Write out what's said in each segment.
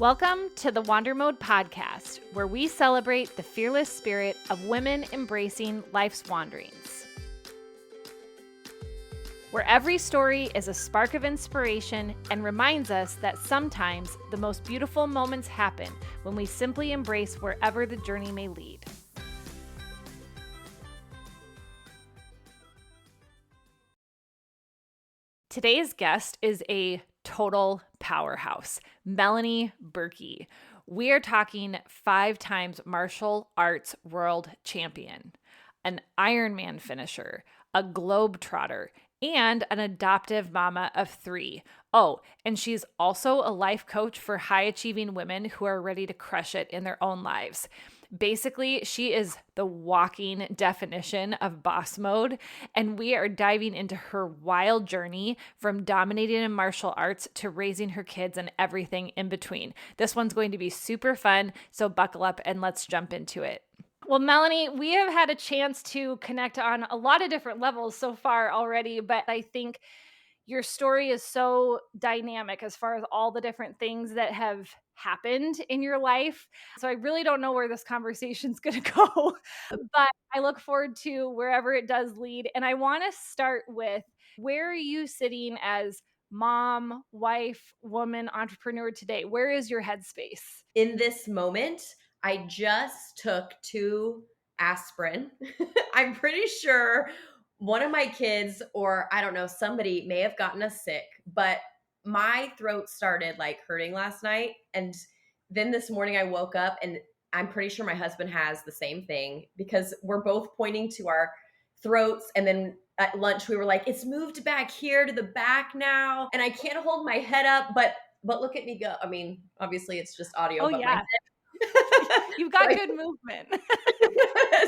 Welcome to the Wander Mode podcast, where we celebrate the fearless spirit of women embracing life's wanderings. Where every story is a spark of inspiration and reminds us that sometimes the most beautiful moments happen when we simply embrace wherever the journey may lead. Today's guest is a total powerhouse, Melanie Birky. We are talking 5 times martial arts world champion, an Ironman finisher, a globetrotter, and an adoptive mama of 3. Oh, and she's also a life coach for high-achieving women who are ready to crush it in their own lives. Basically, she is the walking definition of boss mode, and we are diving into her wild journey from dominating in martial arts to raising her kids and everything in between. This one's going to be super fun, so buckle up and let's jump into it. Well, Melanie, we have had a chance to connect on a lot of different levels so far already, but I think your story is so dynamic as far as all the different things that have happened in your life. So I really don't know where this conversation's going to go, but I look forward to wherever it does lead. And I want to start with, where are you sitting as mom, wife, woman, entrepreneur today? Where is your headspace? In this moment, I just took 2 aspirin. I'm pretty sure one of my kids, or I don't know, somebody may have gotten us sick, but my throat started like hurting last night. And then this morning I woke up and I'm pretty sure my husband has the same thing because we're both pointing to our throats. And then at lunch, we were like, it's moved back here to the back now. And I can't hold my head up, but look at me go. I mean, obviously it's just audio, Oh, but yeah. You've got good movement.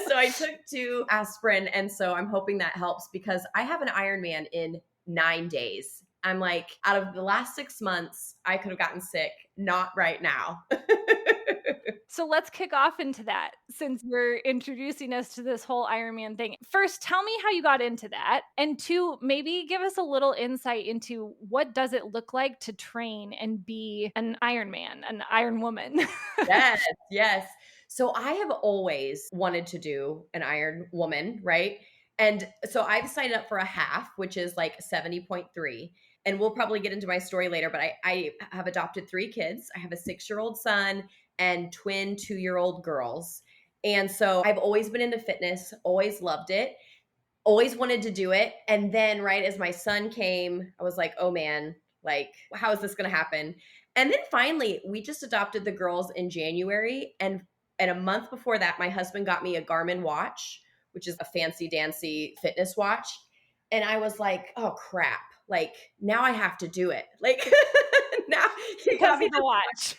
So I took 2 aspirin, and so I'm hoping that helps because I have an Ironman in 9 days. I'm like, out of the last 6 months, I could have gotten sick, not right now. So let's kick off into that since you're introducing us to this whole Ironman thing. First, tell me how you got into that. And 2, maybe give us a little insight into what does it look like to train and be an Ironman, an Iron Woman. Yes. So I have always wanted to do an Iron Woman, right? And so I've signed up for a half, which is like 70.3. And we'll probably get into my story later, but I have adopted 3 kids. I have a 6-year-old son and twin 2-year-old girls. And so I've always been into fitness, always loved it, always wanted to do it. And then right as my son came, I was like, oh man, like, how is this going to happen? And then finally, we just adopted the girls in January. And a month before that, my husband got me a Garmin watch, which is a fancy dancy fitness watch. And I was like, oh crap. Like, now I have to do it. Like, now he got me the watch.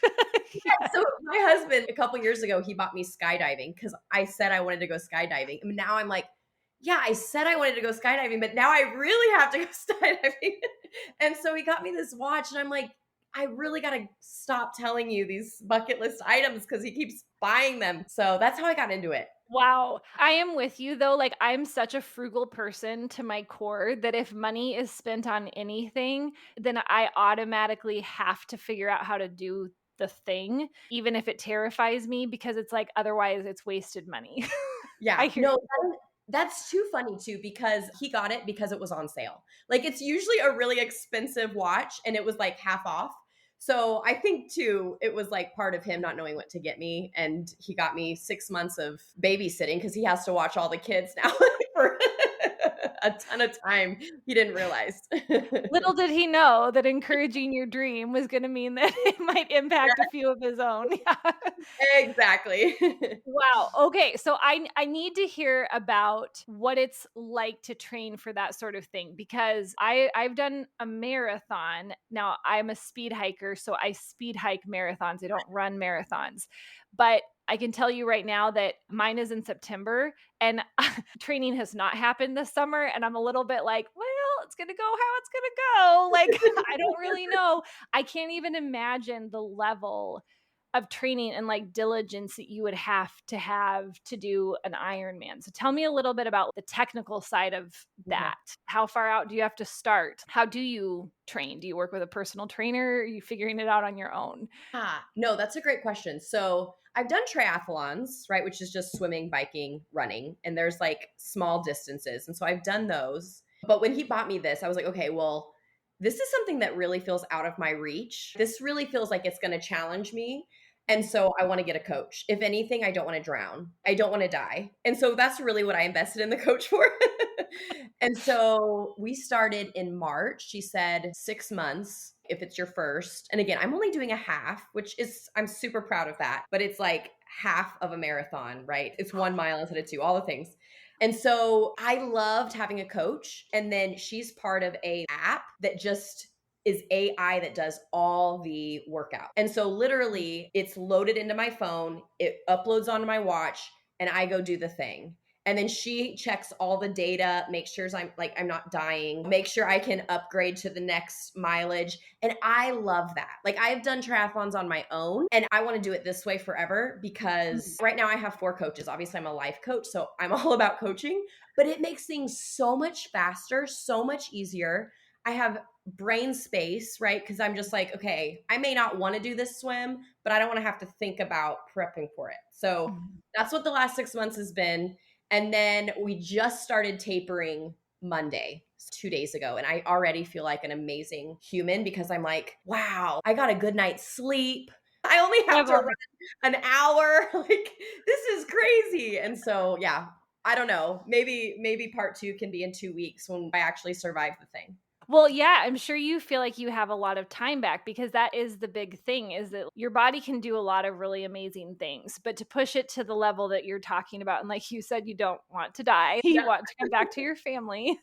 Yeah, so my husband, a couple years ago, he bought me skydiving because I said I wanted to go skydiving. And now I'm like, yeah, I said I wanted to go skydiving, but now I really have to go skydiving. And so he got me this watch, and I'm like, I really got to stop telling you these bucket list items because he keeps buying them. So that's how I got into it. Wow. I am with you though. Like, I'm such a frugal person to my core that if money is spent on anything, then I automatically have to figure out how to do the thing, even if it terrifies me, because it's like, otherwise it's wasted money. Yeah. I hear No, you. that's too funny too because he got it because it was on sale. Like, it's usually a really expensive watch and it was like half off. So I think too, it was like part of him not knowing what to get me. And he got me 6 months of babysitting because he has to watch all the kids now for a ton of time. He didn't realize. Little did he know that encouraging your dream was going to mean that it might impact a few of his own. Yeah. Exactly. Wow. Okay. So I need to hear about what it's like to train for that sort of thing, because I've done a marathon. Now I'm a speed hiker, so I speed hike marathons. I don't run marathons. But I can tell you right now that mine is in September, and training has not happened this summer, and I'm a little bit like, well, it's going to go how it's going to go. Like, I don't really know. I can't even imagine the level of training and like diligence that you would have to do an Ironman. So tell me a little bit about the technical side of Okay. that. How far out do you have to start? How do you train? Do you work with a personal trainer? Are you figuring it out on your own? No, that's a great question. So I've done triathlons, right, which is just swimming, biking, running, and there's like small distances. And so I've done those. But when he bought me this, I was like, okay, well, this is something that really feels out of my reach. This really feels like it's going to challenge me. And so I want to get a coach. If anything, I don't want to drown. I don't want to die. And so that's really what I invested in the coach for. And so we started in March. She said 6 months if it's your first. And again, I'm only doing a half, which is, I'm super proud of that, but it's like half of a marathon, right? It's 1 mile instead of two, all the things. And so I loved having a coach. And then she's part of a app that just is AI that does all the workout. And so literally it's loaded into my phone, it uploads onto my watch, and I go do the thing. And then she checks all the data, makes sure I'm not dying, make sure I can upgrade to the next mileage. And I love that. Like I've done triathlons on my own and I want to do it this way forever because right now I have 4 coaches. Obviously I'm a life coach, so I'm all about coaching, but it makes things so much faster, so much easier. I have brain space, right? Because I'm just like, okay, I may not want to do this swim, but I don't want to have to think about prepping for it. So that's what the last 6 months has been. And then we just started tapering Monday, 2 days ago. And I already feel like an amazing human because I'm like, wow, I got a good night's sleep. I only have to run an hour. Like, this is crazy. And so, yeah, I don't know. Maybe part 2 can be in 2 weeks when I actually survive the thing. Well, yeah, I'm sure you feel like you have a lot of time back because that is the big thing is that your body can do a lot of really amazing things, but to push it to the level that you're talking about, and like you said, you don't want to die, you Yeah. want to come back to your family,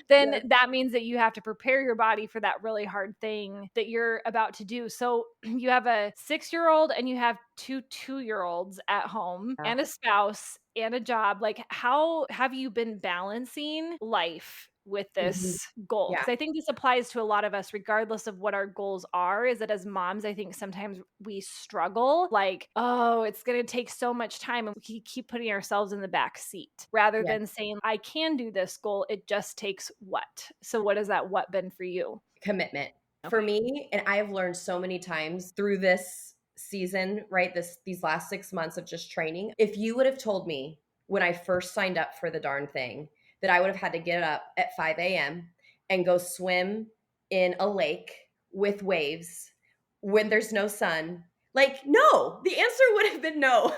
then Yes. that means that you have to prepare your body for that really hard thing that you're about to do. So you have a 6-year-old and you have 2 2-year-olds at home Yeah. and a spouse and a job. Like, how have you been balancing life with Mhm. this goal? Yeah. Because I think this applies to a lot of us, regardless of what our goals are. Is that as moms, I think sometimes we struggle, like, oh, it's going to take so much time. And we keep putting ourselves in the back seat rather Yeah. than saying, I can do this goal. It just takes what? So, what has that what been for you? Commitment. For Okay. me, and I have learned so many times through this season, right? These last 6 months of just training. If you would have told me when I first signed up for the darn thing that I would have had to get up at 5 a.m. and go swim in a lake with waves when there's no sun, like, no, the answer would have been no.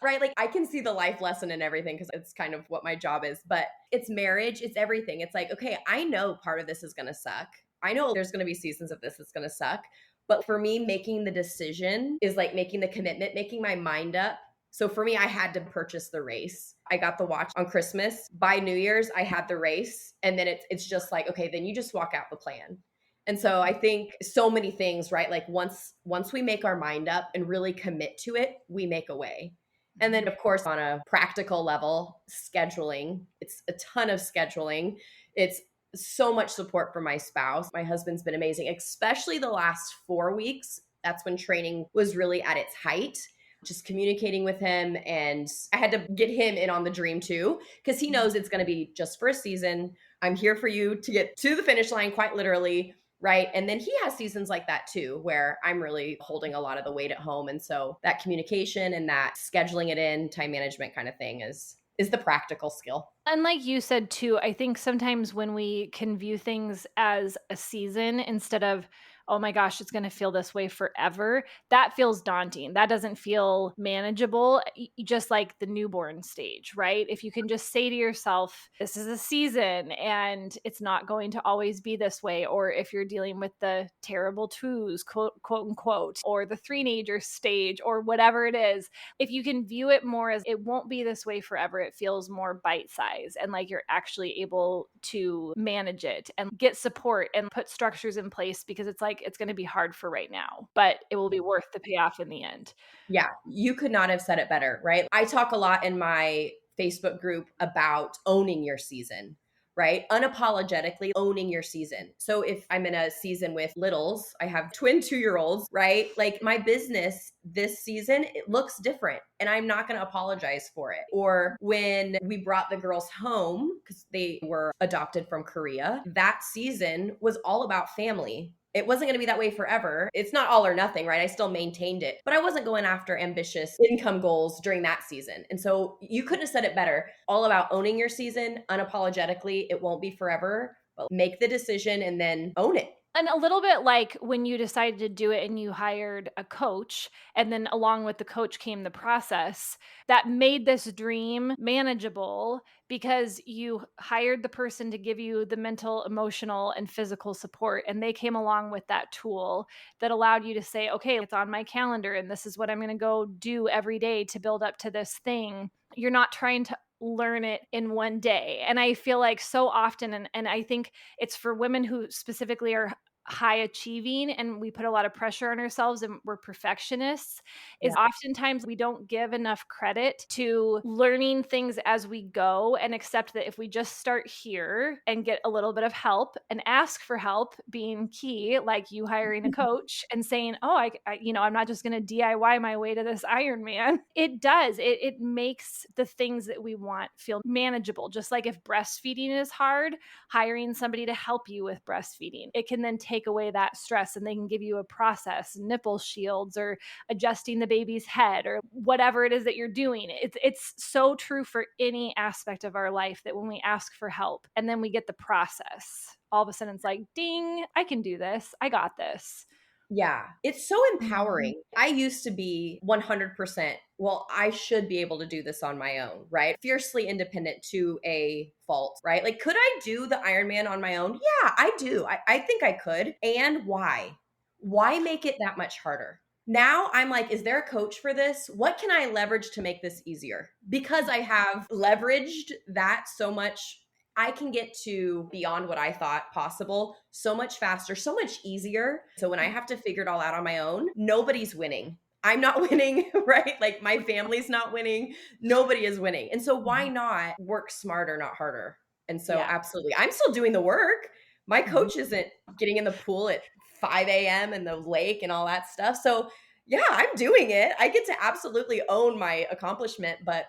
Right? Like, I can see the life lesson and everything because it's kind of what my job is, but it's marriage, it's everything. It's like, okay, I know part of this is going to suck. I know there's going to be seasons of this that's going to suck. But for me, making the decision is like making the commitment, making my mind up. So for me, I had to purchase the race. I got the watch on Christmas. By New Year's, I had the race. And then it's just like, okay, then you just walk out the plan. And so I think so many things, right? Like once we make our mind up and really commit to it, we make a way. And then of course on a practical level, scheduling. It's a ton of scheduling. It's so much support from my spouse. My husband's been amazing, especially the last 4 weeks. That's when training was really at its height. Just communicating with him. And I had to get him in on the dream too, because he knows it's going to be just for a season. I'm here for you to get to the finish line, quite literally. Right. And then he has seasons like that too, where I'm really holding a lot of the weight at home. And so that communication and that scheduling it in, time management kind of thing is the practical skill. And like you said too, I think sometimes when we can view things as a season instead of, oh my gosh, it's going to feel this way forever, that feels daunting. That doesn't feel manageable, just like the newborn stage, right? If you can just say to yourself, this is a season and it's not going to always be this way. Or if you're dealing with the terrible twos, quote unquote, or the three-nager stage or whatever it is, if you can view it more as it won't be this way forever, it feels more bite-sized and like you're actually able to manage it and get support and put structures in place because it's like it's going to be hard for right now, but it will be worth the payoff in the end. Yeah, you could not have said it better, right? I talk a lot in my Facebook group about owning your season, right? Unapologetically owning your season. So if I'm in a season with littles, I have twin 2-year olds, right? Like my business this season, it looks different and I'm not going to apologize for it. Or when we brought the girls home because they were adopted from Korea, that season was all about family. It wasn't going to be that way forever. It's not all or nothing, right? I still maintained it, but I wasn't going after ambitious income goals during that season. And so you couldn't have said it better. All about owning your season unapologetically. It won't be forever, but make the decision and then own it. And a little bit like when you decided to do it and you hired a coach, and then along with the coach came the process that made this dream manageable because you hired the person to give you the mental, emotional, and physical support. And they came along with that tool that allowed you to say, okay, it's on my calendar and this is what I'm going to go do every day to build up to this thing. You're not trying to learn it in one day. And I feel like so often, and I think it's for women who specifically are high achieving and we put a lot of pressure on ourselves and we're perfectionists, is Yeah. oftentimes we don't give enough credit to learning things as we go and accept that if we just start here and get a little bit of help and ask for help being key, like you hiring a coach and saying, oh, I'm not just going to DIY my way to this Ironman. It does. It makes the things that we want feel manageable. Just like if breastfeeding is hard, hiring somebody to help you with breastfeeding, it can then take away that stress and they can give you a process, nipple shields or adjusting the baby's head or whatever it is that you're doing. It's so true for any aspect of our life that when we ask for help and then we get the process, all of a sudden it's like, ding, I can do this. I got this. Yeah, it's so empowering. I used to be 100%, well, I should be able to do this on my own, right? Fiercely independent to a fault, right? Like, could I do the Ironman on my own? Yeah, I do. I think I could. And why? Why make it that much harder? Now I'm like, is there a coach for this? What can I leverage to make this easier? Because I have leveraged that so much, I can get to beyond what I thought possible so much faster, so much easier. So when I have to figure it all out on my own, nobody's winning. I'm not winning, right? Like my family's not winning. Nobody is winning. And so why not work smarter, not harder? And so Yeah. absolutely. I'm still doing the work. My Mhm. coach isn't getting in the pool at 5 a.m. in the lake and all that stuff. So yeah, I'm doing it. I get to absolutely own my accomplishment, but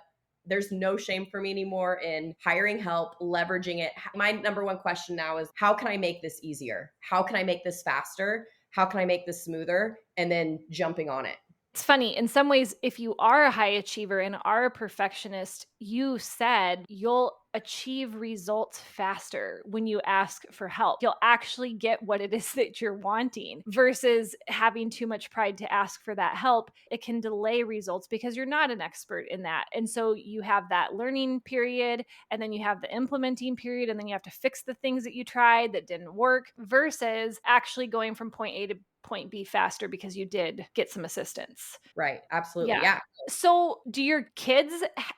there's no shame for me anymore in hiring help, leveraging it. My number one question now is how can I make this easier? How can I make this faster? How can I make this smoother? And then jumping on it. It's funny, in some ways, if you are a high achiever and are a perfectionist, you said you'll achieve results faster when you ask for help. You'll actually get what it is that you're wanting versus having too much pride to ask for that help. It can delay results because you're not an expert in that. And so you have that learning period, and then you have the implementing period, and then you have to fix the things that you tried that didn't work versus actually going from point A to point B faster because you did get some assistance. Right. Absolutely. Yeah. Yeah. So, do your kids,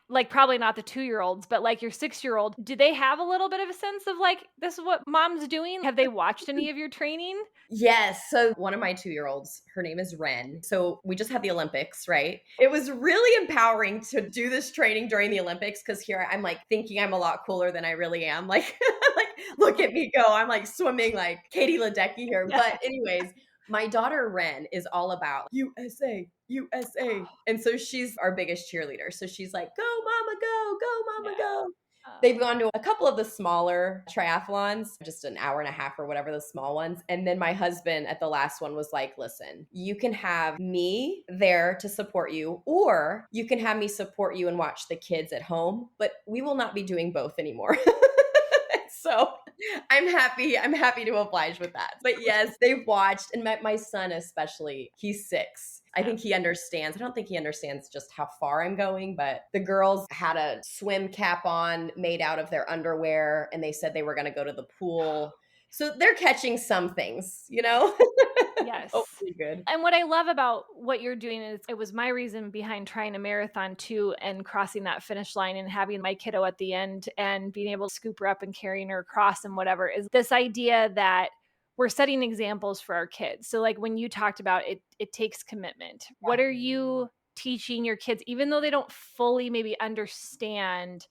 like probably not the 2-year-olds, but like your 6-year-old, do they have a little bit of a sense of like, this is what mom's doing? Have they watched any of your training? Yes. So one of my 2-year-olds, her name is Ren. So we just had the Olympics, right? It was really empowering to do this training during the Olympics because here I'm like thinking I'm a lot cooler than I really am. Like, like look at me go. I'm like swimming like Katie Ledecky here. Yeah. But anyways, my daughter Ren is all about USA, USA. And so she's our biggest cheerleader. So she's like, go, mama, go, Yeah. mama, go. They've gone to a couple of the smaller triathlons, just an hour and a half or whatever, the small ones. And then my husband at the last one was like, listen, you can have me there to support you, or you can have me support you and watch the kids at home, but we will not be doing both anymore. So I'm happy to oblige with that. But yes, they've watched, and my son especially, he's 6. I think he understands. I don't think he understands just how far I'm going, but the girls had a swim cap on made out of their underwear, and they said they were going to go to the pool. So they're catching some things, you know? Yes. Hopefully good. And what I love about what you're doing is it was my reason behind trying a marathon too and crossing that finish line and having my kiddo at the end and being able to scoop her up and carrying her across and whatever is this idea that we're setting examples for our kids. So like when you talked about it, it takes commitment. What are you teaching your kids, even though they don't fully maybe understand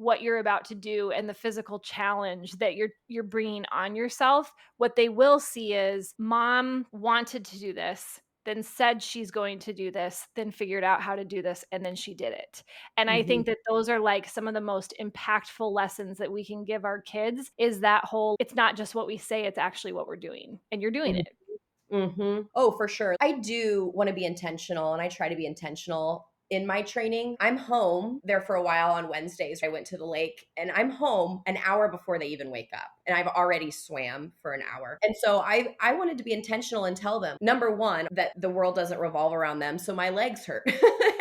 what you're about to do and the physical challenge that you're bringing on yourself. What they will see is mom wanted to do this, then said she's going to do this, then figured out how to do this, and then she did it. And I Mhm. think that those are like some of the most impactful lessons that we can give our kids is that whole, it's not just what we say, it's actually what we're doing. And you're doing Mhm. it. Mhm. Oh, for sure. I do wanna be intentional, and I try to be intentional in my training. I'm home there for a while on Wednesdays. I went to the lake, and I'm home an hour before they even wake up, and I've already swam for an hour. And so I wanted to be intentional and tell them, number 1, that the world doesn't revolve around them, so my legs hurt,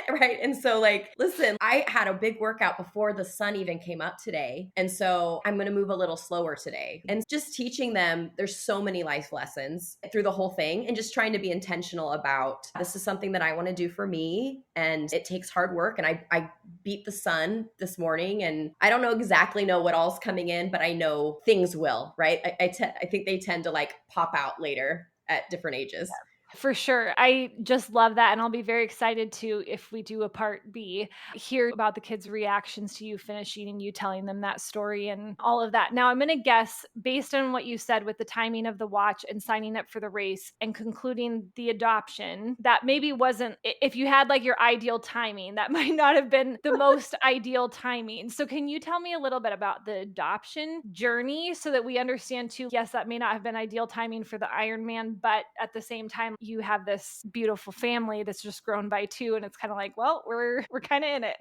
right? And so, like, listen, I had a big workout before the sun even came up today, and so I'm gonna move a little slower today. And just teaching them there's so many life lessons through the whole thing, and just trying to be intentional about this is something that I wanna do for me, and it takes hard work. And I beat the sun this morning, and I don't exactly know what all's coming in, but I know things will, right? I think they tend to like pop out later at different ages. For sure. I just love that. And I'll be very excited to, if we do a part B, hear about the kids' reactions to you finishing and you telling them that story and all of that. Now, I'm going to guess, based on what you said with the timing of the watch and signing up for the race and concluding the adoption, that maybe wasn't, if you had like your ideal timing, that might not have been the most ideal timing. So, can you tell me a little bit about the adoption journey so that we understand too? Yes, that may not have been ideal timing for the Ironman, but at the same time, you have this beautiful family that's just grown by two, and it's kind of like, well, we're kind of in it.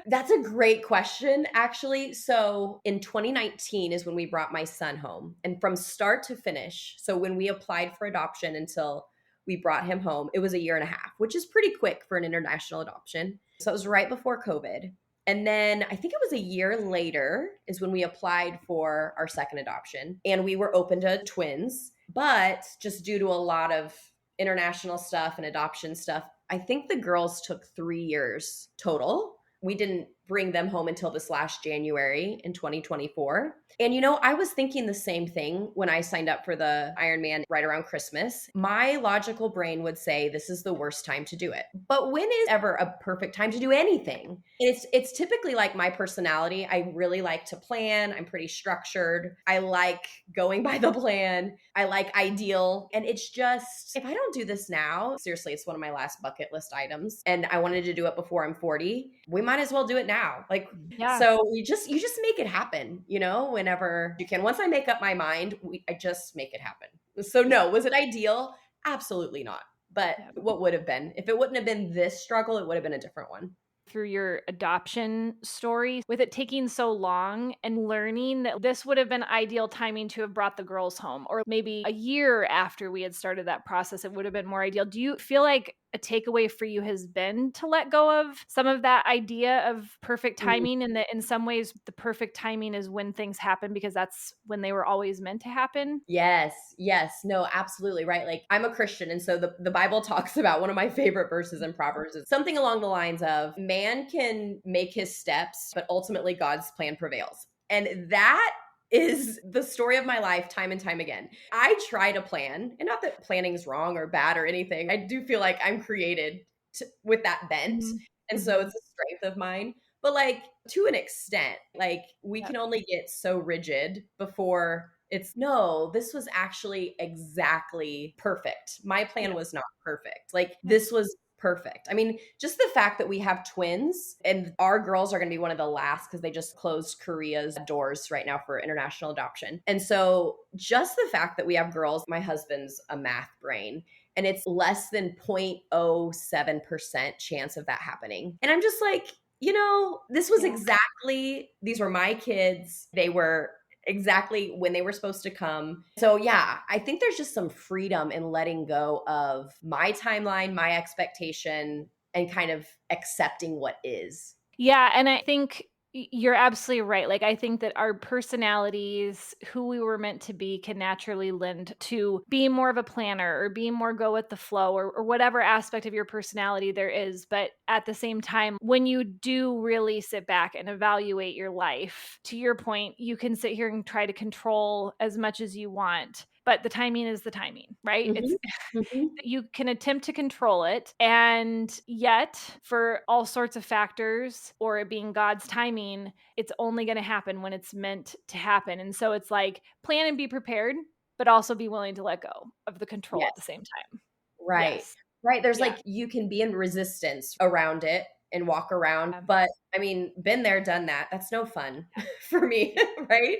That's a great question, actually. So in 2019 is when we brought my son home. And from start to finish, so when we applied for adoption until we brought him home, it was a year and a half, which is pretty quick for an international adoption. So it was right before COVID. And then I think it was a year later is when we applied for our second adoption. And we were open to twins. But just due to a lot of international stuff and adoption stuff, I think the girls took 3 years total. We didn't bring them home until this last January in 2024. And I was thinking the same thing when I signed up for the Ironman right around Christmas. My logical brain would say this is the worst time to do it. But when is ever a perfect time to do anything? It's typically like my personality. I really like to plan. I'm pretty structured. I like going by the plan. I like ideal. And it's just if I don't do this now, seriously, it's one of my last bucket list items. And I wanted to do it before I'm 40. We might as well do it now. Like, Yeah. so you just make it happen, whenever you can. Once I make up my mind, I just make it happen. So no, was it ideal? Absolutely not. But Yeah. what would have been? If it wouldn't have been this struggle, it would have been a different one. Through your adoption story, with it taking so long and learning that this would have been ideal timing to have brought the girls home, or maybe a year after we had started that process, it would have been more ideal. Do you feel like a takeaway for you has been to let go of some of that idea of perfect Mm. timing, and that in some ways the perfect timing is when things happen because that's when they were always meant to happen? Yes, yes. No, absolutely right. Like I'm a Christian. And so the Bible talks about one of my favorite verses in Proverbs is something along the lines of man can make his steps, but ultimately God's plan prevails. And that is the story of my life time and time again. I try to plan, and not that planning is wrong or bad or anything. I do feel like I'm created with that bent. Mhm. And so Mhm. it's a strength of mine. But like to an extent, like we Yep. can only get so rigid before it's no, this was actually exactly perfect. My plan Yep. was not perfect. Like Yep. this was perfect. I mean, just the fact that we have twins and our girls are going to be one of the last because they just closed Korea's doors right now for international adoption. And so just the fact that we have girls, my husband's a math brain and it's less than 0.07% chance of that happening. And I'm just like, this was Yeah. exactly, these were my kids. They were exactly when they were supposed to come. So, yeah, I think there's just some freedom in letting go of my timeline, my expectation, and kind of accepting what is. Yeah, and I think you're absolutely right. Like, I think that our personalities, who we were meant to be, can naturally lend to being more of a planner or being more go with the flow, or whatever aspect of your personality there is. But at the same time, when you do really sit back and evaluate your life, to your point, you can sit here and try to control as much as you want. but the timing is the timing, right? It's Mhm. Mhm. you can attempt to control it, and yet for all sorts of factors or it being God's timing, it's only going to happen when it's meant to happen. And so it's like plan and be prepared, but also be willing to let go of the control at the Yes. same time. Right. Yes. Right. There's Yeah. like you can be in resistance around it and walk around, Yeah. but I mean, been there, done that. That's no fun for me, right?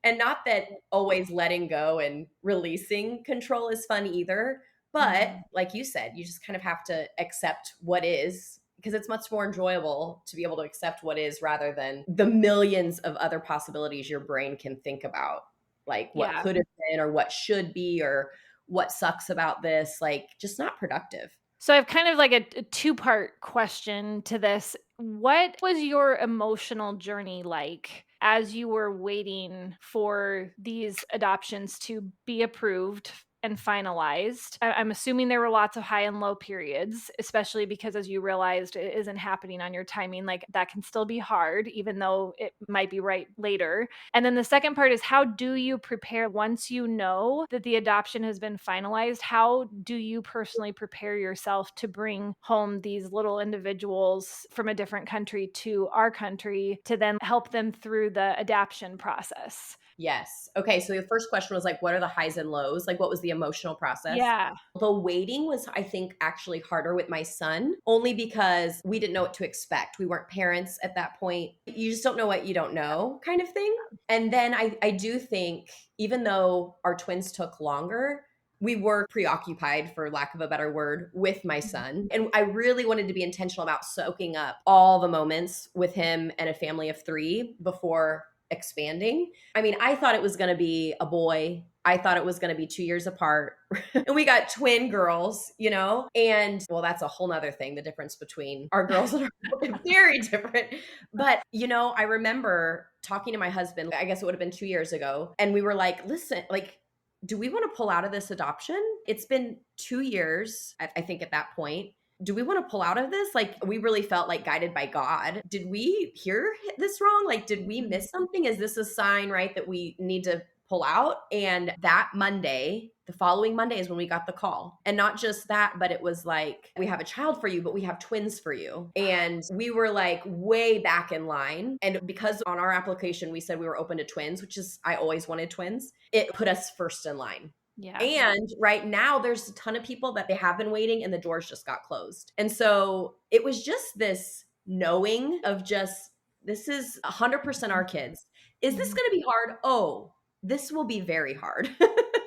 And not that always letting go and releasing control is fun either, but Mhm. like you said, you just kind of have to accept what is because it's much more enjoyable to be able to accept what is rather than the millions of other possibilities your brain can think about, like what Yeah. could have been or what should be or what sucks about this, like just not productive. So I have kind of like a two-part question to this. What was your emotional journey like as you were waiting for these adoptions to be approved and finalized? I'm assuming there were lots of high and low periods, especially because as you realized it isn't happening on your timing, like that can still be hard, even though it might be right later. And then the second part is how do you prepare once you know that the adoption has been finalized? How do you personally prepare yourself to bring home these little individuals from a different country to our country to then help them through the adoption process? Yes. Okay. So the first question was like, what are the highs and lows? Like, what was the emotional process? Yeah. The waiting was, I think, actually harder with my son, only because we didn't know what to expect. We weren't parents at that point. You just don't know what you don't know, kind of thing. And then I do think, even though our twins took longer, we were preoccupied, for lack of a better word, with my son. And I really wanted to be intentional about soaking up all the moments with him and a family of three before expanding. I mean, I thought it was going to be a boy. I thought it was going to be 2 years apart. And we got twin girls, you know? And well, that's a whole nother thing. The difference between our girls and our boys, very different. But, you know, I remember talking to my husband, I guess it would have been 2 years ago. And we were like, listen, like, do we want to pull out of this adoption? It's been 2 years, I think, at that point. Do we want to pull out of this? Like, we really felt like guided by God. Did we hear this wrong? Like, did we miss something? Is this a sign, right, that we need to pull out? And that Monday, the following Monday is when we got the call. And not just that, but it was like, we have a child for you, but we have twins for you. And we were like way back in line. And because on our application, we said we were open to twins, which is, I always wanted twins, it put us first in line. Yeah. And right now, there's a ton of people that they have been waiting and the doors just got closed. And so it was just this knowing of just, this is 100% our kids. Is this going to be hard? Oh, this will be very hard.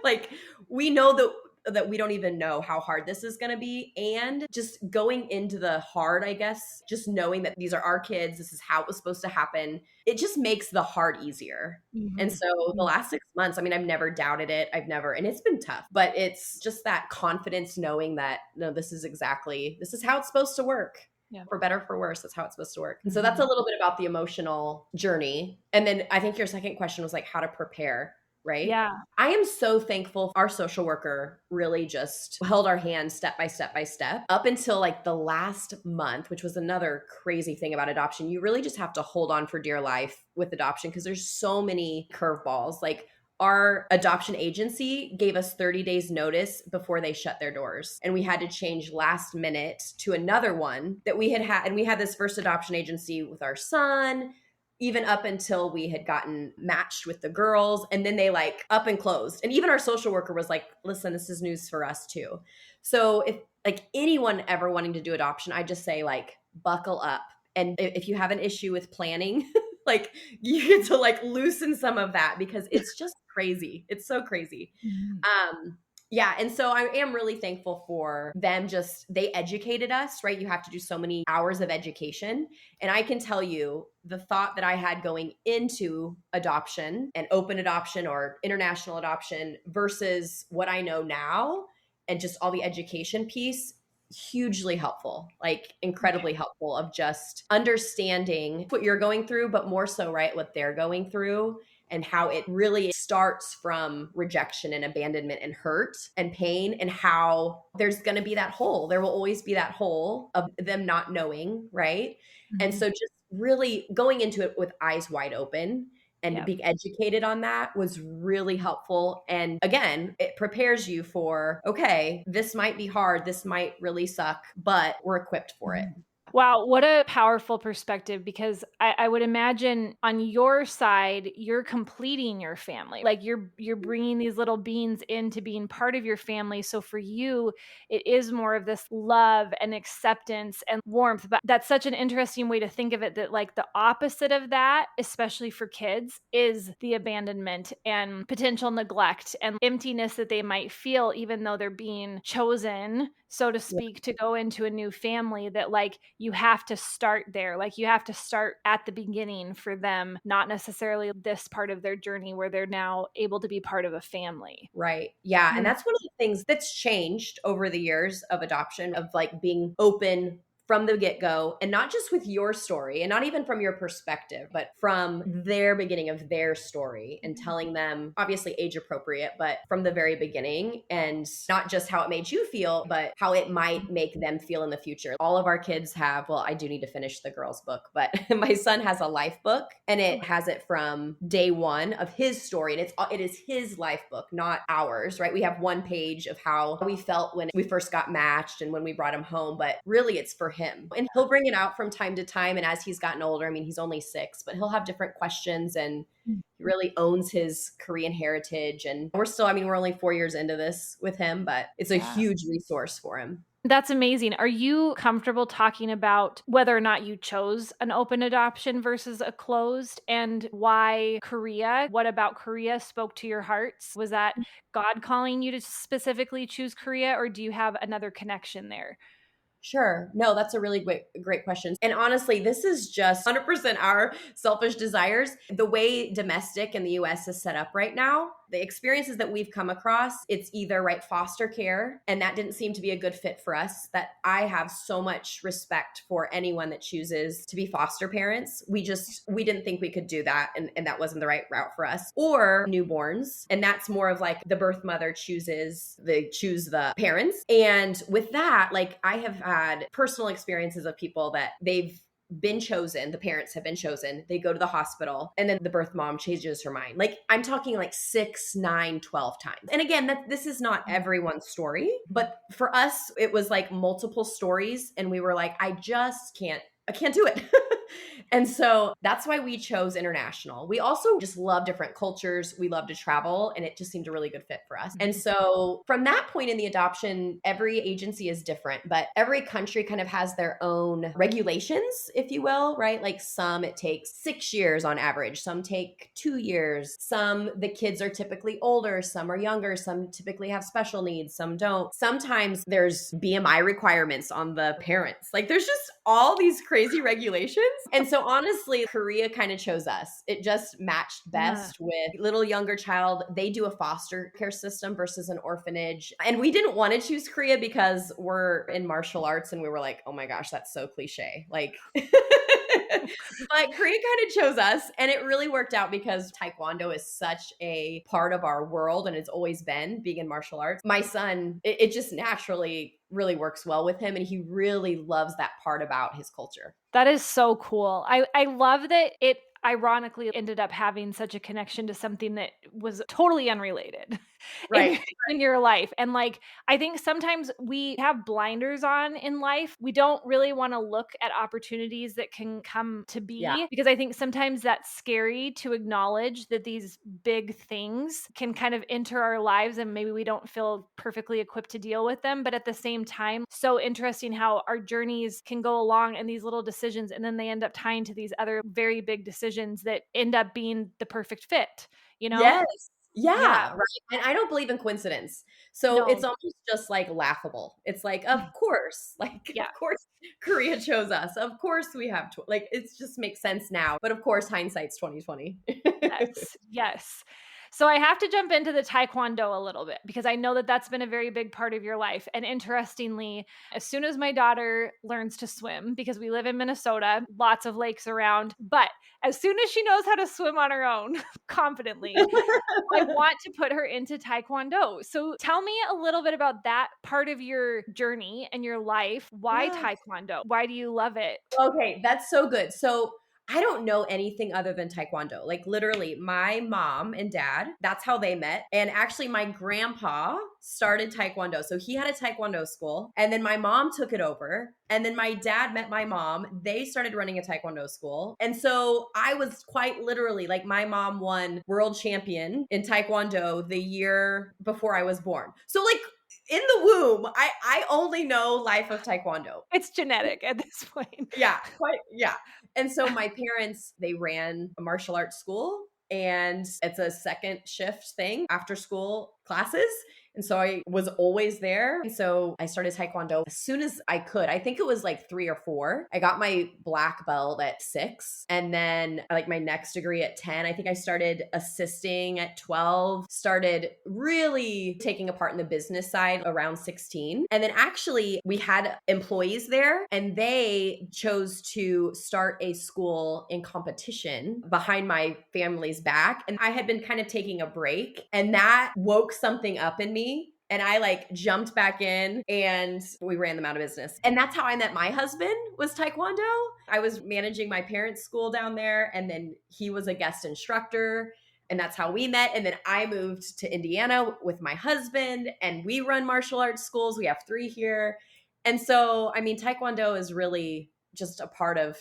Like, we know that we don't even know how hard this is going to be. And just going into the hard, I guess, just knowing that these are our kids, this is how it was supposed to happen, it just makes the hard easier. And Mhm. so the last 6 months, I mean, I've never doubted it. And it's been tough, but it's just that confidence knowing that, no, this is how it's supposed to work. Yeah. For better, for worse, that's how it's supposed to work. And so that's a little bit about the emotional journey. And then I think your second question was like how to prepare, right? Yeah. I am so thankful. Our social worker really just held our hand step by step by step up until like the last month, which was another crazy thing about adoption. You really just have to hold on for dear life with adoption because there's so many curveballs. Like, our adoption agency gave us 30 days notice before they shut their doors. And we had to change last minute to another one that we had. And we had this first adoption agency with our son, even up until we had gotten matched with the girls. And then they like up and closed. And even our social worker was like, listen, this is news for us too. So if like anyone ever wanting to do adoption, I just say like, buckle up. And if you have an issue with planning, like you get to like loosen some of that because it's just crazy. It's so crazy. Mhm. Yeah. And so I am really thankful for them. Just they educated us, right? You have to do so many hours of education. And I can tell you the thought that I had going into adoption and open adoption or international adoption versus what I know now and just all the education piece, hugely helpful, like incredibly helpful of just understanding what you're going through, but more so, right, what they're going through and how it really starts from rejection and abandonment and hurt and pain and how there's going to be that hole. There will always be that hole of them not knowing, right? And Mhm. so just really going into it with eyes wide open and Yep. being educated on that was really helpful. And again, it prepares you for, okay, this might be hard, this might really suck, but we're equipped for it. Wow, what a powerful perspective, because I would imagine on your side, you're completing your family. Like you're bringing these little beings into being part of your family. So for you, it is more of this love and acceptance and warmth. But that's such an interesting way to think of it, that like the opposite of that, especially for kids, is the abandonment and potential neglect and emptiness that they might feel, even though they're being chosen, so to Yeah, speak, to go into a new family. That like you have to start there. Like you have to start at the beginning for them, not necessarily this part of their journey where they're now able to be part of a family. right. Yeah. And Mm. that's one of the things that's changed over the years of adoption, of like being open from the get go, and not just with your story and not even from your perspective, but from their beginning of their story and telling them, obviously age appropriate, but from the very beginning, and not just how it made you feel, but how it might make them feel in the future. All of our kids have, well, I do need to finish the girls' book, but my son has a life book, and it has it from day one of his story. And it is his life book, not ours, right? We have one page of how we felt when we first got matched and when we brought him home, but really it's for him. And he'll bring it out from time to time. And as he's gotten older, I mean, he's only 6, but he'll have different questions, and he really owns his Korean heritage. And we're still, I mean, we're only 4 years into this with him, but it's a Yeah. huge resource for him. That's amazing. Are you comfortable talking about whether or not you chose an open adoption versus a closed, and why Korea? What about Korea spoke to your hearts? Was that God calling you to specifically choose Korea, or do you have another connection there? Sure. No, that's a really great question. And honestly, this is just 100% our selfish desires. The way domestic in the US is set up right now, the experiences that we've come across, it's either right foster care, and that didn't seem to be a good fit for us. That I have so much respect for anyone that chooses to be foster parents. We didn't think we could do that, and that wasn't the right route for us. Or newborns, and that's more of like the birth mother choose the parents. And with that, like I have had personal experiences of people that they've been chosen, the parents have been chosen, they go to the hospital, and then the birth mom changes her mind. Like I'm talking like 6, 9, 12 times. And again, that this is not everyone's story, but for us it was like multiple stories, and we were like, I can't do it. And so that's why we chose international. We also just love different cultures. We love to travel, and it just seemed a really good fit for us. And so from that point in the adoption, every agency is different, but every country kind of has their own regulations, if you will, right? Like some it takes 6 years on average, some take 2 years, some the kids are typically older, some are younger, some typically have special needs, some don't. Sometimes there's BMI requirements on the parents. Like there's just all these crazy regulations. And so honestly, Korea kind of chose us. It just matched Yeah. best with little younger child. They do a foster care system versus an orphanage. And we didn't want to choose Korea because we're in martial arts, and we were like, oh my gosh, that's so cliche. Like, but Korea kind of chose us, and it really worked out because Taekwondo is such a part of our world, and it's always been being in martial arts. My son, it just naturally really works well with him, and he really loves that part about his culture. That is so cool. I love that it ironically ended up having such a connection to something that was totally unrelated in Right. in your life. And like I think sometimes we have blinders on in life. We don't really want to look at opportunities that can come to Yeah. be, because I think sometimes that's scary to acknowledge that these big things can kind of enter our lives, and maybe we don't feel perfectly equipped to deal with them. But at the same time, so interesting how our journeys can go along in these little decisions, and then they end up tying to these other very big decisions that end up being the perfect fit, you know? Yes. Yeah. Yeah, right. And I don't believe in coincidence. So it's No. almost just like laughable. It's like, of course, like, Yeah. of course Korea chose us. Of course we have, like, it just makes sense now. But of course, hindsight's 2020. Yes, yes. So I have to jump into the Taekwondo a little bit, because I know that that's been a very big part of your life. And interestingly, as soon as my daughter learns to swim, because we live in Minnesota, lots of lakes around, but as soon as she knows how to swim on her own confidently, I want to put her into Taekwondo. So tell me a little bit about that part of your journey and your life. Why Yeah. Taekwondo? Why do you love it? Okay, that's so good. So I don't know anything other than Taekwondo. Like literally, my mom and dad, that's how they met. And actually, my grandpa started Taekwondo. So he had a Taekwondo school. And then my mom took it over. And then my dad met my mom. They started running a Taekwondo school. And so I was quite literally like, my mom won world champion in Taekwondo the year before I was born. So, like, in the womb, I only know life of Taekwondo. It's genetic at this point. Yeah, quite. Yeah. And so my parents, they ran a martial arts school, and it's a second shift thing, after school classes. And so I was always there. And so I started Taekwondo as soon as I could. I think it was like 3 or 4. I got my black belt at 6. And then like my next degree at 10. I think I started assisting at 12, started really taking a part in the business side around 16. And then actually we had employees there, and they chose to start a school in competition behind my family's back. And I had been kind of taking a break, and that woke something up in me. And I like jumped back in, and we ran them out of business. And that's how I met my husband, was Taekwondo. I was managing my parents' school down there, and then he was a guest instructor. And that's how we met. And then I moved to Indiana with my husband, and we run martial arts schools. We have 3 here. And so, I mean, Taekwondo is really just a part of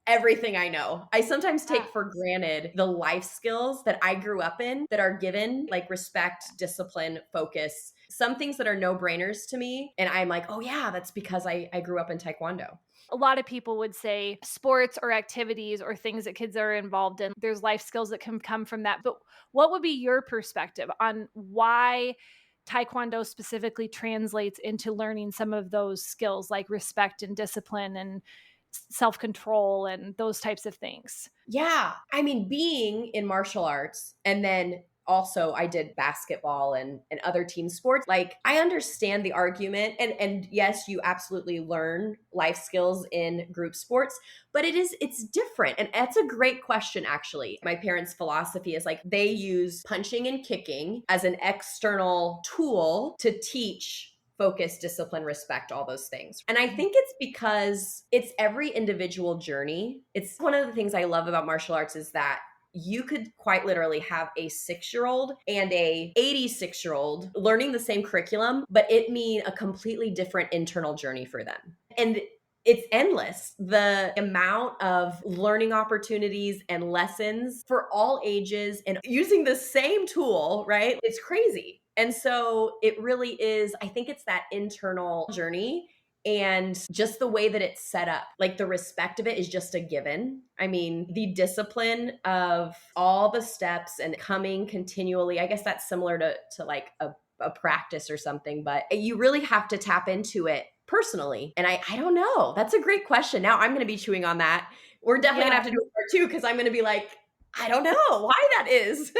everything I know. I sometimes take for granted the life skills that I grew up in that are given, like respect, discipline, focus, some things that are no brainers to me. And I'm like, oh yeah, that's because I grew up in Taekwondo. A lot of people would say sports or activities or things that kids are involved in, there's life skills that can come from that. But what would be your perspective on why Taekwondo specifically translates into learning some of those skills like respect and discipline and self-control and those types of things? Yeah. I mean, being in martial arts, and then also I did basketball and other team sports. Like, I understand the argument, and yes, you absolutely learn life skills in group sports, but it's different. And that's a great question actually. My parents' philosophy is like they use punching and kicking as an external tool to teach focus, discipline, respect, all those things. And I think it's because it's every individual journey. It's one of the things I love about martial arts is that you could quite literally have a 6-year-old and a 86-year-old learning the same curriculum, but it mean a completely different internal journey for them. And it's endless. The amount of learning opportunities and lessons for all ages and using the same tool, right? It's crazy. And so it really is, I think it's that internal journey and just the way that it's set up. Like the respect of it is just a given. I mean, the discipline of all the steps and coming continually, I guess that's similar to like a practice or something, but you really have to tap into it personally. And I don't know. That's a great question. Now I'm going to be chewing on that. We're definitely going to have to do a part 2 because I'm going to be like, I don't know why that is.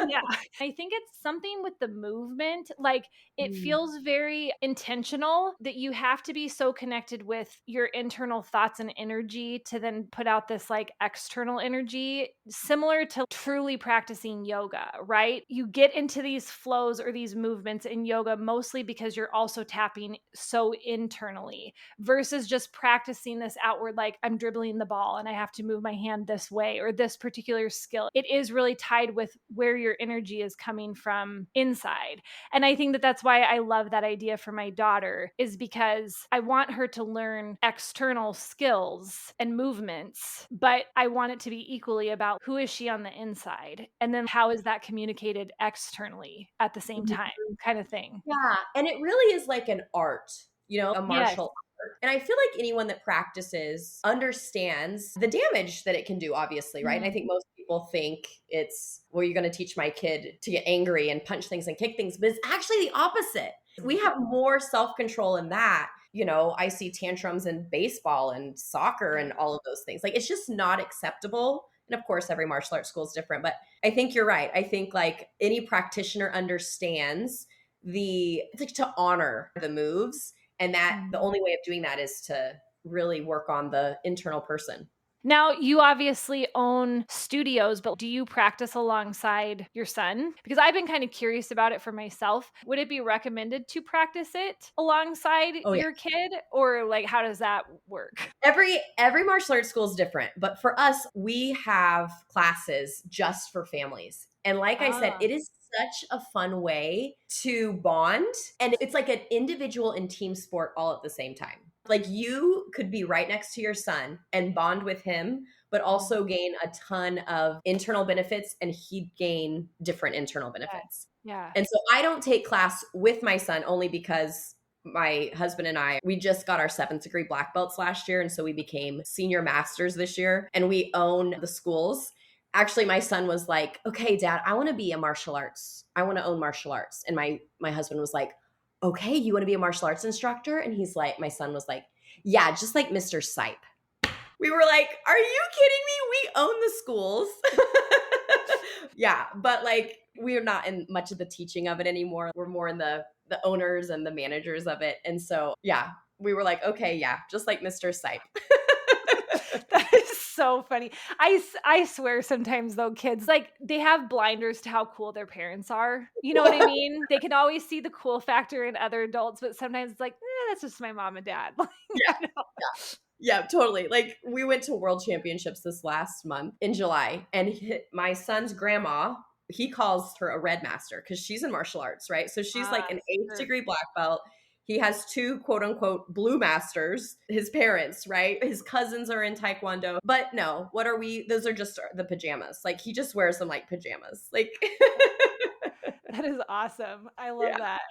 Yeah. I think it's something with the movement. Like it feels very intentional that you have to be so connected with your internal thoughts and energy to then put out this like external energy, similar to truly practicing yoga, right? You get into these flows or these movements in yoga mostly because you're also tapping so internally versus just practicing this outward, like I'm dribbling the ball and I have to move my hand this way or this particular skill. It is really tied with where your energy is coming from inside. And I think that that's why I love that idea for my daughter, is because I want her to learn external skills and movements, but I want it to be equally about who is she on the inside and then how is that communicated externally at the same time, kind of thing. Yeah. And it really is like an art, a Yes. martial art. And I feel like anyone that practices understands the damage that it can do, obviously, right? And I think most people think it's, well, you're going to teach my kid to get angry and punch things and kick things, but it's actually the opposite. We have more self-control in that. I see tantrums in baseball and soccer and all of those things. Like, it's just not acceptable. And of course, every martial arts school is different, but I think you're right. I think like any practitioner understands it's like to honor the moves, and that the only way of doing that is to really work on the internal person. Now, you obviously own studios, but do you practice alongside your son? Because I've been kind of curious about it for myself. Would it be recommended to practice it alongside Oh yeah. your kid, or like how does that work? Every martial arts school is different, but for us, we have classes just for families. And like I said, Ah, it is such a fun way to bond, and it's like an individual and team sport all at the same time. Like you could be right next to your son and bond with him, but mhm, also gain a ton of internal benefits, and he'd gain different internal yeah, benefits. yeah. And so I don't take class with my son only because my husband and I, we just got our 7th degree black belts last year. And so we became senior masters this year and we own the schools. Actually, my son was like, okay, dad, I want to be a martial arts. I want to own martial arts. And my husband was like, okay, you want to be a martial arts instructor? And he's like, my son was like, yeah, just like Mr. Sipe. We were like, are you kidding me? We own the schools. Yeah, but like we're not in much of the teaching of it anymore. We're more in the owners and the managers of it. And so, yeah, we were like, okay, yeah, just like Mr. Sipe. That is so funny. I swear sometimes though, kids, like, they have blinders to how cool their parents are. You know what I mean? They can always see the cool factor in other adults, but sometimes it's like, that's just my mom and dad. Like, Yeah, you know? yeah, totally. Like we went to world championships this last month in July, and my son's grandma, he calls her a red master because she's in martial arts, right? So she's Ah, like an eighth sure. degree black belt. He has two quote unquote blue masters, his parents, right? His cousins are in Taekwondo. But no, what are we? Those are just the pajamas. Like he just wears them like pajamas. Like, That is awesome. I love yeah. that.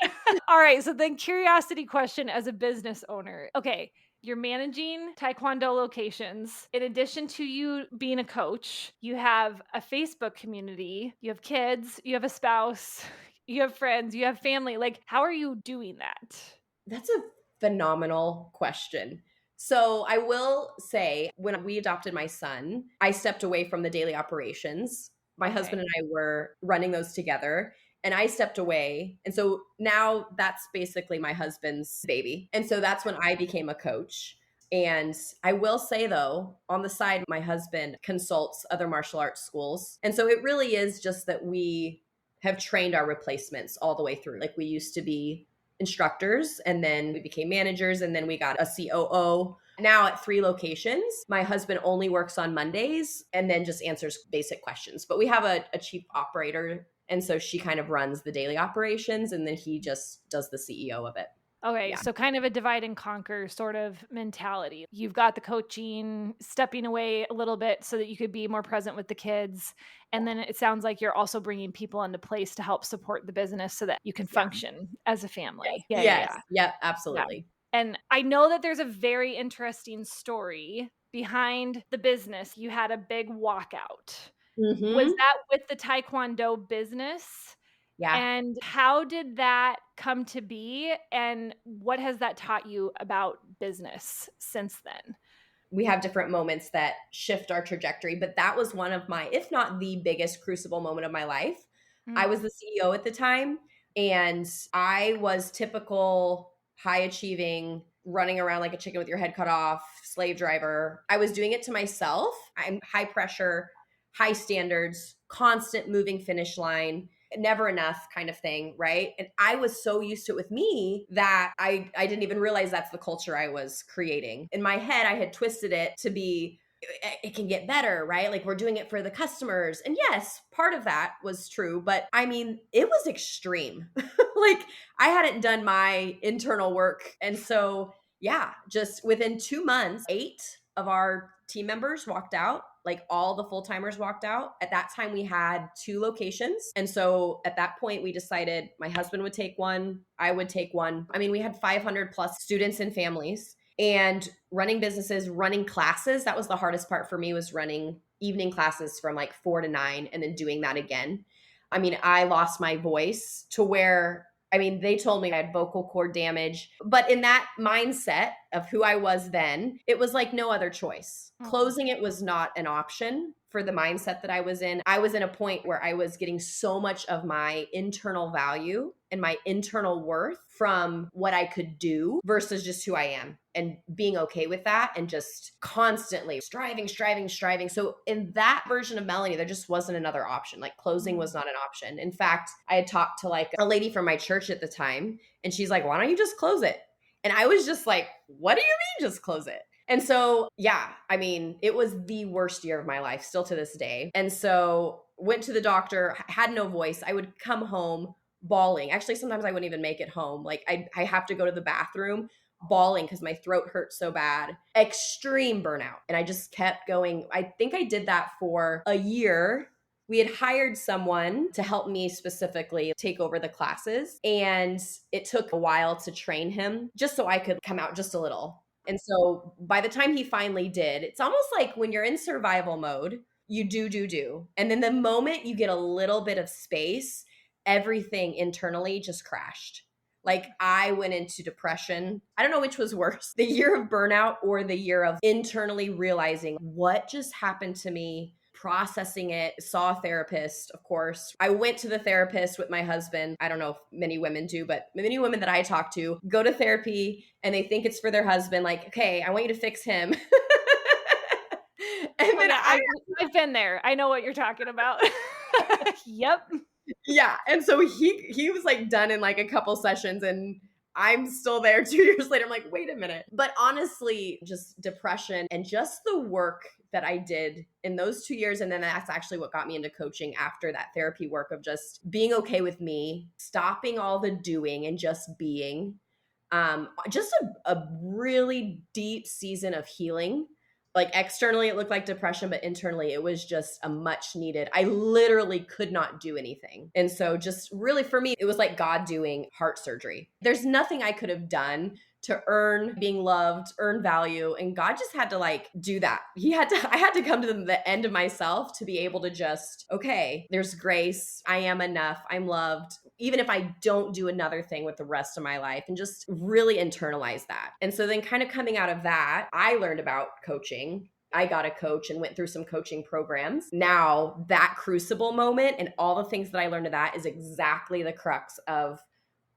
All right, so then curiosity question as a business owner. Okay, you're managing Taekwondo locations. In addition to you being a coach, you have a Facebook community, you have kids, you have a spouse, you have friends, you have family. Like, how are you doing that? That's a phenomenal question. So, I will say, when we adopted my son, I stepped away from the daily operations. My husband Okay. and I were running those together, and I stepped away. And so now that's basically my husband's baby. And so that's when I became a coach. And I will say, though, on the side, my husband consults other martial arts schools. And so it really is just that we have trained our replacements all the way through. Like we used to be instructors and then we became managers and then we got a COO. Now at 3 locations, my husband only works on Mondays and then just answers basic questions. But we have a chief operator. And so she kind of runs the daily operations and then he just does the CEO of it. Okay, Yeah. so kind of a divide and conquer sort of mentality. You've got the coaching, stepping away a little bit so that you could be more present with the kids. And then it sounds like you're also bringing people into place to help support the business so that you can Yeah. function as a family. Yeah, yeah, Yes. yeah. Yep. Yeah. Absolutely. And I know that there's a very interesting story behind the business. You had a big walkout. Was Hmm. that with the Taekwondo business? Yeah. And how did that come to be, and what has that taught you about business since then? We have different moments that shift our trajectory, but that was one of my, if not the biggest crucible moment of my life. I Mm, was the CEO at the time, and I was typical high achieving, running around like a chicken with your head cut off, slave driver. I was doing it to myself. I'm high pressure, high standards, constant moving finish line, never enough kind of thing, right? And I was so used to it with me that I didn't even realize that's the culture I was creating. In my head, I had twisted it to be it can get better, right? Like we're doing it for the customers. And yes, part of that was true, but I mean, it was extreme. Like I hadn't done my internal work. And so, yeah, just within 2 months, 8 of our team members walked out. Like all the full timers walked out. At that time, we had 2 locations. And so at that point, we decided my husband would take one, I would take one. I mean, we had 500 plus students and families and running businesses, running classes. That was the hardest part for me, was running evening classes from like 4 to 9 and then doing that again. I mean, I lost my voice to where, I mean, they told me I had vocal cord damage, but in that mindset of who I was then, it was like no other choice. mm, Closing it was not an option for the mindset that I was in. I was in a point where I was getting so much of my internal value and my internal worth from what I could do versus just who I am. and being okay with that and just constantly striving. So in that version of Melanie, there just wasn't another option. Like closing was not an option. In fact, I had talked to like a lady from my church at the time, and she's like, why don't you just close it? And I was just like, what do you mean just close it? And so, yeah, I mean, it was the worst year of my life still to this day. And so went to the doctor, had no voice. I would come home bawling. Actually, sometimes I wouldn't even make it home. Like I have to go to the bathroom bawling because my throat hurt so bad. Extreme burnout. And I just kept going. I think I did that for a year. We had hired someone to help me specifically take over the classes. And it took a while to train him just so I could come out just a little. And so by the time he finally did, it's almost like when you're in survival mode, you do. And then the moment you get a little bit of space, everything internally just crashed. Like I went into depression. I don't know which was worse, the year of burnout or the year of internally realizing what just happened to me, processing it, saw a therapist, of course. I went to the therapist with my husband. I don't know if many women do, but many women that I talk to go to therapy and they think it's for their husband. Like, okay, I want you to fix him. And then yeah, I've been there. I know what you're talking about. Yep. Yeah. And so he was like done in like a couple sessions, and I'm still there 2 years later. I'm like, wait a minute. But honestly, just depression and just the work that I did in those 2 years. And then that's actually what got me into coaching after that therapy work of just being okay with me, stopping all the doing and just being. Just a really deep season of healing. Like externally, it looked like depression, but internally, it was just a much needed. I literally could not do anything. And so, just really for me, it was like God doing heart surgery. There's nothing I could have done to earn being loved, earn value. And God just had to like do that. I had to come to the end of myself to be able to just, okay, there's grace. I am enough. I'm loved. Even if I don't do another thing with the rest of my life, and just really internalize that. And so then kind of coming out of that, I learned about coaching. I got a coach and went through some coaching programs. Now that crucible moment and all the things that I learned of that is exactly the crux of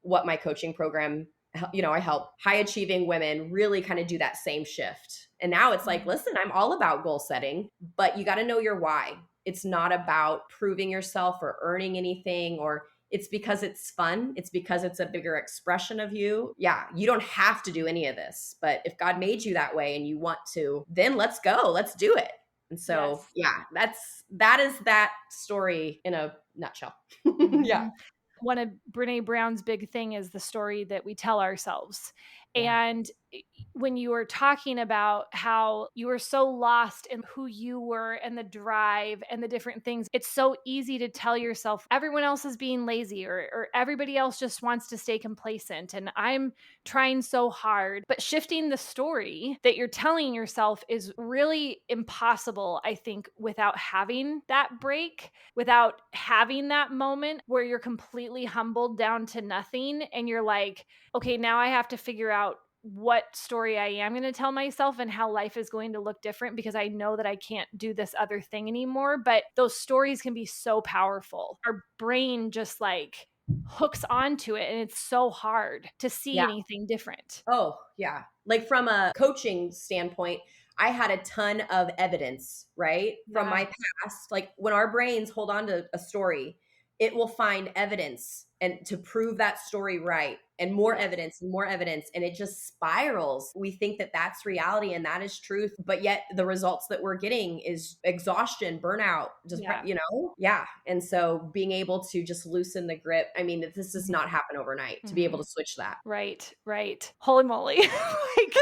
what my coaching program, I help high achieving women really kind of do that same shift. And now it's like, listen, I'm all about goal setting, but you got to know your why. It's not about proving yourself or earning anything, or it's because it's fun. It's because it's a bigger expression of you. Yeah, you don't have to do any of this, but if God made you that way and you want to, then let's go. Let's do it. And so, Yes. yeah, that is that story in a nutshell. Yeah. One of Brene Brown's big thing is the story that we tell ourselves. Yeah. And when you were talking about how you were so lost in who you were and the drive and the different things, it's so easy to tell yourself everyone else is being lazy, or everybody else just wants to stay complacent. And I'm trying so hard. But shifting the story that you're telling yourself is really impossible, I think, without having that break, without having that moment where you're completely humbled down to nothing. And you're like, okay, now I have to figure out what story I am going to tell myself and how life is going to look different, because I know that I can't do this other thing anymore. But those stories can be so powerful. Our brain just like hooks onto it, and it's so hard to see Yeah. anything different. Oh, yeah. Like from a coaching standpoint, I had a ton of evidence, right? From my past. Like when our brains hold on to a story, it will find evidence and to prove that story right, and more evidence and more evidence, and it just spirals. We think that that's reality and that is truth, but yet the results that we're getting is exhaustion, burnout, just yeah. And so being able to just loosen the grip, I mean, this does not happen overnight to be able to switch that. Right. Holy moly. Like,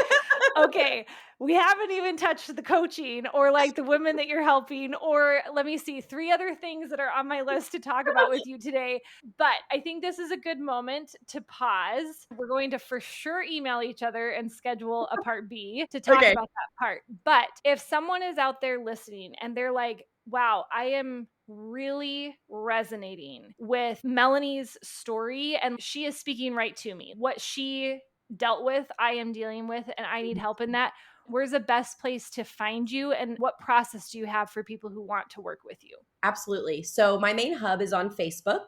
okay, we haven't even touched the coaching or like the women that you're helping, or let me see, 3 other things that are on my list to talk about with you today. But I think this is a good moment to pause. We're going to for sure email each other and schedule a part B to talk Okay. about that part. But if someone is out there listening and they're like, wow, I am really resonating with Melanie's story, and she is speaking right to me. What she dealt with, I am dealing with, and I need help in that. Where's the best place to find you, and what process do you have for people who want to work with you? Absolutely. So my main hub is on Facebook.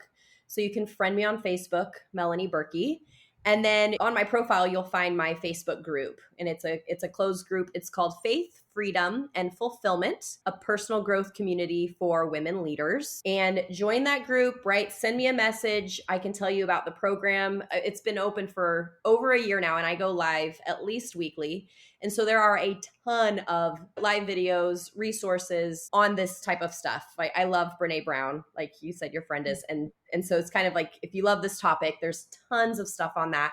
So you can friend me on Facebook, Melanie Birky. And then on my profile, you'll find my Facebook group, and it's a closed group. It's called Faith, Freedom, and Fulfillment, a personal growth community for women leaders. And join that group, right? Send me a message. I can tell you about the program. It's been open for over a year now, and I go live at least weekly. And so there are a ton of live videos, resources on this type of stuff. Like I love Brene Brown, like you said, your friend is. And so it's kind of like, if you love this topic, there's tons of stuff on that.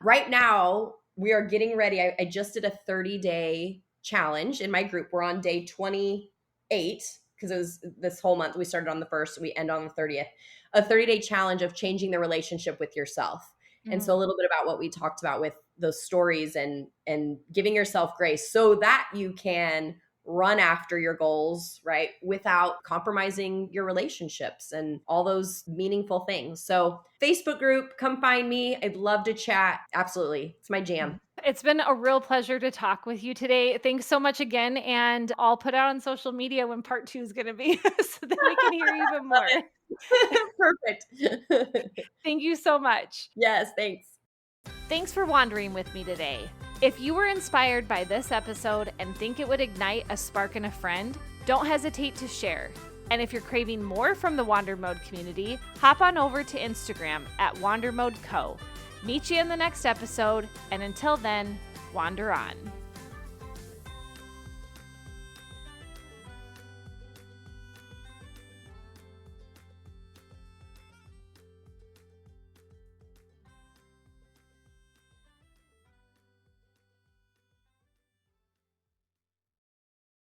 Right now, we are getting ready. I just did a 30-day challenge in my group. We're on day 28 because it was this whole month. We started on the 1st, we end on the 30th. A 30-day challenge of changing the relationship with yourself. And so a little bit about what we talked about with those stories and giving yourself grace so that you can run after your goals, right? Without compromising your relationships and all those meaningful things. So Facebook group, come find me. I'd love to chat. Absolutely. It's my jam. It's been a real pleasure to talk with you today. Thanks so much again. And I'll put out on social media when part 2 is going to be so that we can hear even more. Perfect. Thank you so much. Yes, thanks. Thanks for wandering with me today. If you were inspired by this episode and think it would ignite a spark in a friend, don't hesitate to share. And if you're craving more from the Wander Mode community, hop on over to Instagram at WanderModeCo. Meet you in the next episode, and until then, wander on.